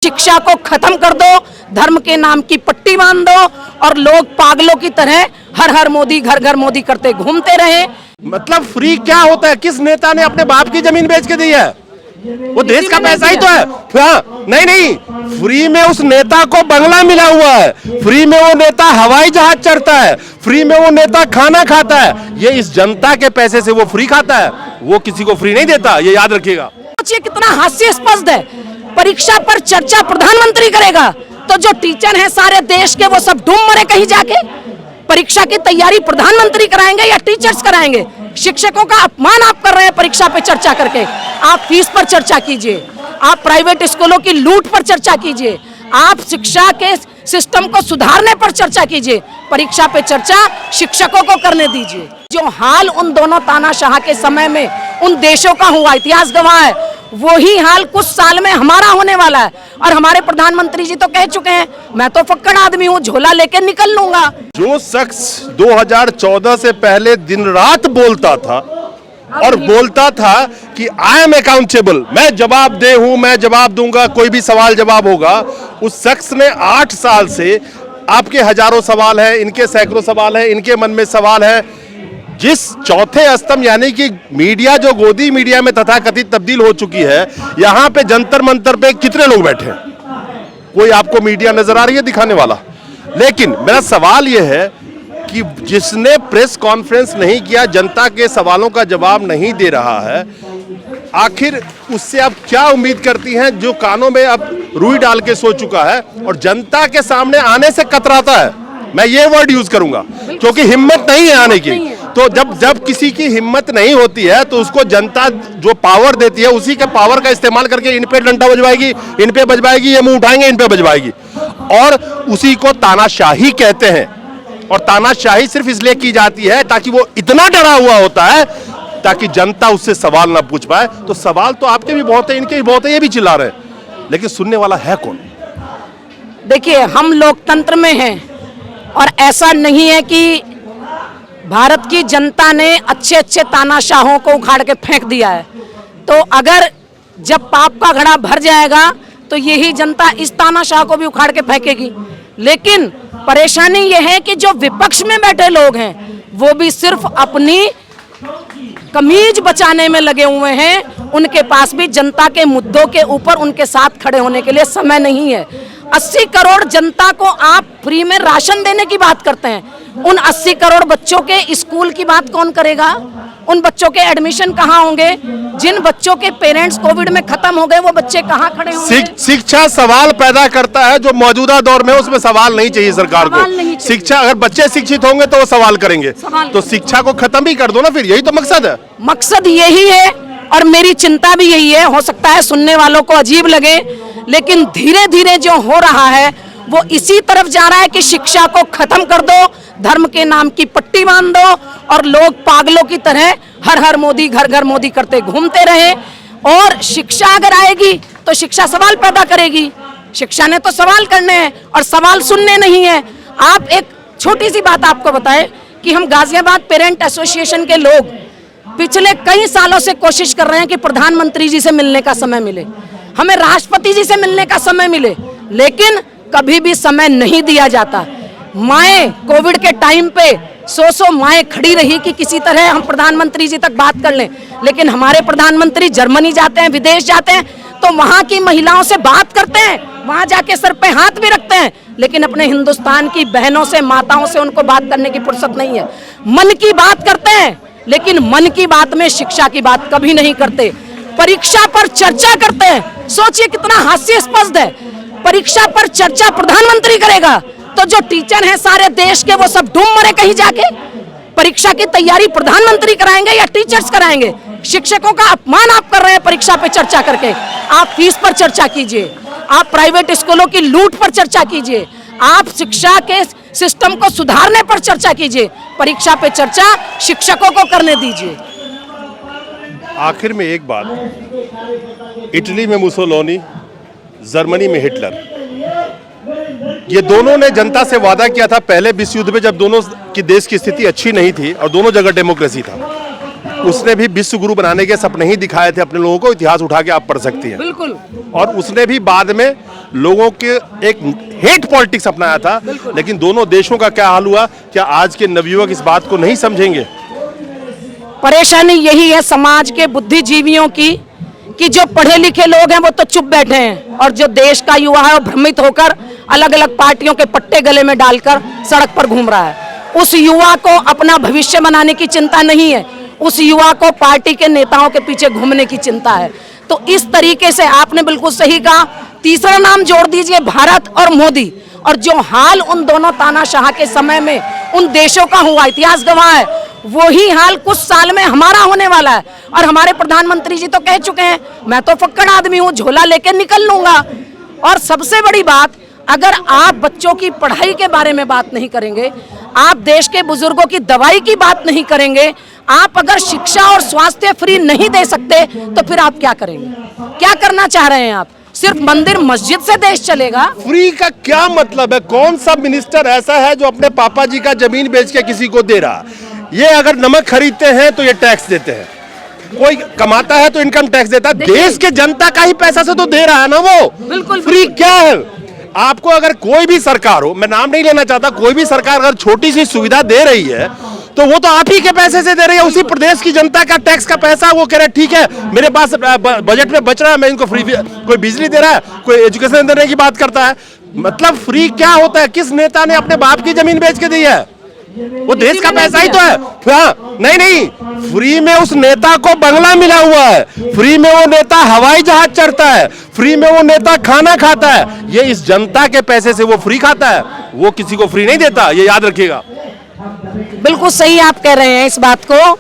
शिक्षा को खत्म कर दो, धर्म के नाम की पट्टी बांध दो और लोग पागलों की तरह हर हर मोदी घर घर मोदी करते घूमते रहे। मतलब फ्री क्या होता है? किस नेता ने अपने बाप की जमीन बेच के दी है? वो देश का पैसा ही तो है। हाँ, नहीं, फ्री में उस नेता को बंगला मिला हुआ है, फ्री में वो नेता हवाई जहाज चढ़ता है, फ्री में वो नेता खाना खाता है। ये इस जनता के पैसे से वो फ्री खाता है, वो किसी को फ्री नहीं देता, ये याद रखिएगा। सोचिए कितना हास्यास्पद है। परीक्षा पर चर्चा प्रधानमंत्री करेगा तो जो टीचर हैं सारे देश के वो सब डूब मरे कहीं जाके। परीक्षा की तैयारी प्रधानमंत्री कराएंगे या टीचर्स कराएंगे? शिक्षकों का अपमान आप कर रहे हैं परीक्षा पे चर्चा करके। आप फीस पर चर्चा कीजिए, आप प्राइवेट स्कूलों की लूट पर चर्चा कीजिए, आप शिक्षा के सिस्टम को सुधारने पर चर्चा कीजिए। परीक्षा पे चर्चा शिक्षकों को करने दीजिए। जो हाल उन दोनों तानाशाह के समय में उन देशों का हुआ, इतिहास गवाह है, वही हाल कुछ साल में हमारा होने वाला है। और हमारे प्रधानमंत्री जी तो कह चुके हैं, मैं तो फक्कड़ आदमी हूँ, झोला लेके निकल लूंगा। जो शख्स 2014 से पहले दिन रात बोलता था और बोलता था कि आई एम अकाउंटेबल, मैं जवाबदेह हूं, मैं जवाब दूंगा, कोई भी सवाल जवाब होगा, उस शख्स ने 8 साल से, आपके हजारों सवाल हैं, इनके सैकड़ों सवाल हैं, इनके मन में सवाल है, जिस चौथे स्तंभ यानी कि मीडिया जो गोदी मीडिया में तथाकथित तब्दील हो चुकी है, यहां पे जंतर मंतर पे कितने लोग बैठे हैं? कोई आपको मीडिया नजर आ रही है दिखाने वाला? लेकिन मेरा सवाल यह है कि जिसने प्रेस कॉन्फ्रेंस नहीं किया, जनता के सवालों का जवाब नहीं दे रहा है, आखिर उससे आप क्या उम्मीद करती हैं? जो कानों में अब रुई डाल के सो चुका है और जनता के सामने आने से कतराता है, मैं ये वर्ड यूज करूंगा क्योंकि हिम्मत नहीं है आने की। तो जब किसी की हिम्मत नहीं होती है तो उसको जनता जो पावर देती है उसी के पावर का इस्तेमाल करके इन पे डंडा बजवाएगी, इन पे बजवाएगी, ये मुंह उठाएंगे, इन पे बजवाएगी, और उसी को तानाशाही कहते हैं। और तानाशाही सिर्फ इसलिए की जाती है ताकि वो इतना डरा हुआ होता है ताकि जनता उससे सवाल ना पूछ पाए। तो सवाल तो आपके भी बहुत है, इनके भी बहुत है, ये भी चिल्ला रहे हैं, लेकिन सुनने वाला है कौन? देखिए, हम लोकतंत्र में हैं और ऐसा नहीं है कि भारत की जनता ने अच्छे अच्छे तानाशाहों को उखाड़ के फेंक दिया है। तो अगर जब पाप का घड़ा भर जाएगा तो यही जनता इस तानाशाह को भी उखाड़ के फेंकेगी। लेकिन परेशानी यह है कि जो विपक्ष में बैठे लोग हैं वो भी सिर्फ अपनी कमीज बचाने में लगे हुए हैं। उनके पास भी जनता के मुद्दों के ऊपर उनके साथ खड़े होने के लिए समय नहीं है। 80 करोड़ जनता को आप फ्री में राशन देने की बात करते हैं, उन 80 करोड़ बच्चों के स्कूल की बात कौन करेगा? उन बच्चों के एडमिशन कहाँ होंगे? जिन बच्चों के पेरेंट्स कोविड में खत्म हो गए वो बच्चे कहाँ खड़े होंगे? शिक्षा सवाल पैदा करता है जो मौजूदा दौर में उसमें सवाल नहीं चाहिए सरकार को। शिक्षा, अगर बच्चे शिक्षित होंगे तो वो सवाल करेंगे। तो शिक्षा को खत्म ही कर दो ना, फिर यही तो मकसद है। मकसद यही है और मेरी चिंता भी यही है। हो सकता है सुनने वालों को अजीब लगे, लेकिन धीरे धीरे जो हो रहा है वो इसी तरफ जा रहा है कि शिक्षा को खत्म कर दो, धर्म के नाम की पट्टी बांध दो और लोग पागलों की तरह हर हर मोदी घर घर मोदी करते घूमते रहे। और शिक्षा अगर आएगी तो शिक्षा सवाल पैदा करेगी। शिक्षा ने तो सवाल करने हैं और सवाल सुनने नहीं है। आप एक छोटी सी बात आपको बताएं कि हम गाजियाबाद पेरेंट एसोसिएशन के लोग पिछले कई सालों से कोशिश कर रहे हैं कि प्रधानमंत्री जी से मिलने का समय मिले, हमें राष्ट्रपति जी से मिलने का समय मिले, लेकिन कभी भी समय नहीं दिया जाता। माएँ कोविड के टाइम पे 100 माएँ खड़ी रही कि किसी तरह हम प्रधानमंत्री जी तक बात कर लें, लेकिन हमारे प्रधानमंत्री जर्मनी जाते हैं, विदेश जाते हैं तो वहाँ की महिलाओं से बात करते हैं, वहाँ जाके सर पे हाथ भी रखते हैं, लेकिन अपने हिंदुस्तान की बहनों से, माताओं से उनको बात करने की फुर्सत नहीं है। मन की बात करते हैं, लेकिन मन की बात में शिक्षा की बात कभी नहीं करते। परीक्षा पर चर्चा करते हैं। सोचिए कितना हास्यास्पद है। परीक्षा पर चर्चा प्रधानमंत्री करेगा तो जो टीचर हैं सारे देश के वो सब डूब मरे कहीं जाके। परीक्षा की तैयारी प्रधानमंत्री कराएंगे या टीचर्स कराएंगे? शिक्षकों का अपमान आप कर रहे हैं परीक्षा पे चर्चा करके। आप फीस पर चर्चा कीजिए, आप प्राइवेट स्कूलों की लूट पर चर्चा कीजिए, आप शिक्षा के सिस्टम को सुधारने पर चर्चा कीजिए। परीक्षा पे चर्चा शिक्षकों को करने दीजिए। आखिर में एक बात, इटली में मुसोलिनी, जर्मनी में हिटलर, ये दोनों ने जनता से वादा किया था पहले विश्व युद्ध में, जब दोनों की देश की स्थिति अच्छी नहीं थी और दोनों जगह डेमोक्रेसी था, उसने भी विश्व गुरु बनाने के सपने ही दिखाए थे अपने लोगों को। इतिहास उठा के आप पढ़ सकती हैं। बिल्कुल। और उसने भी बाद में लोगों के एक हेट पॉलिटिक्स अपनाया था। लेकिन दोनों देशों का क्या हाल हुआ, क्या आज के नवयुवक इस बात को नहीं समझेंगे? परेशानी यही है समाज के बुद्धिजीवियों की कि जो पढ़े लिखे लोग हैं वो तो चुप बैठे हैं और जो देश का युवा है वो भ्रमित होकर अलग अलग पार्टियों के पट्टे गले में डालकर सड़क पर घूम रहा है। उस युवा को अपना भविष्य बनाने की चिंता नहीं है, उस युवा को पार्टी के नेताओं के पीछे घूमने की चिंता है। तो इस तरीके से आपने बिल्कुल सही कहा। तीसरा नाम जोड़ दीजिए भारत और मोदी, और जो हाल उन दोनों तानाशाह के समय में उन देशों का हुआ, इतिहास गवाह है, वही हाल कुछ साल में हमारा होने वाला है। और हमारे प्रधानमंत्री जी तो कह चुके हैं, मैं तो फक्कड़ आदमी हूं, झोला लेके निकल लूंगा। और सबसे बड़ी बात, अगर आप बच्चों की पढ़ाई के बारे में बात नहीं करेंगे, आप देश के बुजुर्गों की दवाई की बात नहीं करेंगे, आप अगर शिक्षा और स्वास्थ्य फ्री नहीं दे सकते तो फिर आप क्या करेंगे? क्या करना चाह रहे हैं आप? सिर्फ मंदिर मस्जिद से देश चलेगा? फ्री का क्या मतलब है? कौन सा मिनिस्टर ऐसा है जो अपने पापा जी का जमीन बेच के किसी को दे रहा? ये अगर नमक खरीदते हैं तो ये टैक्स देते हैं, कोई कमाता है तो इनकम टैक्स देता है, देश के जनता का ही पैसा से तो दे रहा है ना वो। बिल्कुल। फ्री क्या है? आपको अगर कोई भी सरकार हो, मैं नाम नहीं लेना चाहता, कोई भी सरकार अगर छोटी सी सुविधा दे रही है तो वो तो आप ही के पैसे से दे रही है, उसी प्रदेश की जनता का टैक्स का पैसा। वो कह रहे हैं ठीक है मेरे पास बजट में बच रहा है, मैं इनको फ्री, कोई बिजली दे रहा है, कोई एजुकेशन देने की बात करता है। मतलब फ्री क्या होता है? किस नेता ने अपने बाप की जमीन बेच के दी है? वो देश का पैसा ही तो है। हाँ, नहीं, फ्री में उस नेता को बंगला मिला हुआ है, फ्री में वो नेता हवाई जहाज चढ़ता है, फ्री में वो नेता खाना खाता है। ये इस जनता के पैसे से वो फ्री खाता है, वो किसी को फ्री नहीं देता, ये याद रखिएगा। बिल्कुल सही आप कह रहे हैं इस बात को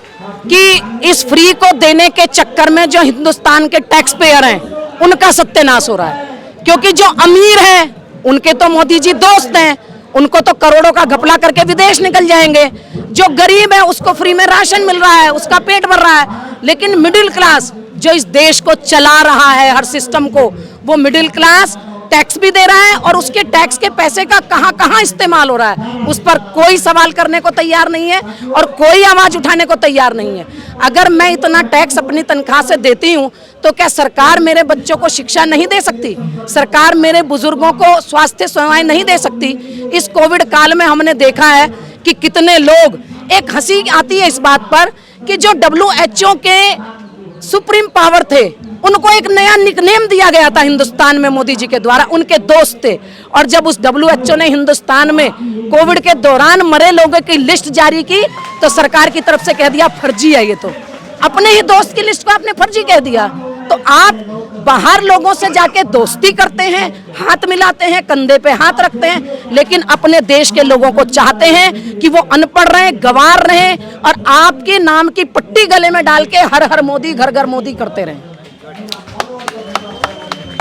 कि इस फ्री को देने के चक्कर में जो हिंदुस्तान के टैक्स पेयर हैं उनका सत्यानाश हो रहा है। क्योंकि जो अमीर हैं उनके तो मोदी जी दोस्त हैं, उनको तो करोड़ों का घपला करके विदेश निकल जाएंगे। जो गरीब है उसको फ्री में राशन मिल रहा है, उसका पेट भर रहा है। लेकिन मिडिल क्लास जो इस देश को चला रहा है, हर सिस्टम को, वो मिडिल क्लास टैक्स भी दे रहा है और उसके टैक्स के पैसे का कहां कहां इस्तेमाल हो रहा है उस पर कोई सवाल करने को तैयार नहीं है और कोई आवाज उठाने को तैयार नहीं है। अगर मैं इतना टैक्स अपनी तनख्वाह से देती हूं तो क्या सरकार मेरे बच्चों को शिक्षा नहीं दे सकती? सरकार मेरे बुजुर्गों को स्वास्थ्य सेवाएं नहीं दे सकती? इस कोविड काल में हमने देखा है कि कितने लोग, एक हंसी आती है इस बात पर कि जो WHO के सुप्रीम पावर थे उनको एक नया निकनेम दिया गया था हिंदुस्तान में मोदी जी के द्वारा, उनके दोस्त थे। और जब उस WHO ने हिंदुस्तान में कोविड के दौरान मरे लोगों की लिस्ट जारी की तो सरकार की तरफ से कह दिया फर्जी है, ये तो अपने ही दोस्त की लिस्ट को आपने फर्जी कह दिया। तो आप बाहर लोगों से जाके दोस्ती करते हैं, हाथ मिलाते हैं, कंधे पे हाथ रखते हैं, लेकिन अपने देश के लोगों को चाहते हैं कि वो अनपढ़ रहे, गंवार रहे और आपके नाम की पट्टी गले में डाल के हर हर मोदी, घर घर मोदी करते रहें।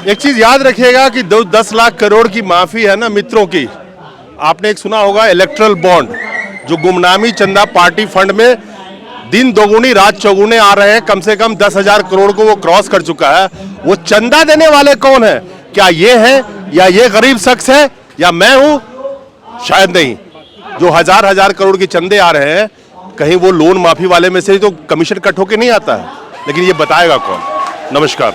एक चीज याद रखिएगा कि 10 लाख करोड़ की माफी है ना मित्रों की। आपने एक सुना होगा इलेक्ट्रल बॉन्ड, जो गुमनामी चंदा पार्टी फंड में दिन दोगुनी रात चौगुने आ रहे हैं, कम से कम 10,000 करोड़ को वो क्रॉस कर चुका है। वो चंदा देने वाले कौन है? क्या ये है या ये गरीब शख्स है या मैं हूं? शायद नहीं। जो हजार करोड़ के चंदे आ रहे हैं, कहीं वो लोन माफी वाले में से तो कमीशन कट होके नहीं आता है, लेकिन ये बताएगा कौन? नमस्कार।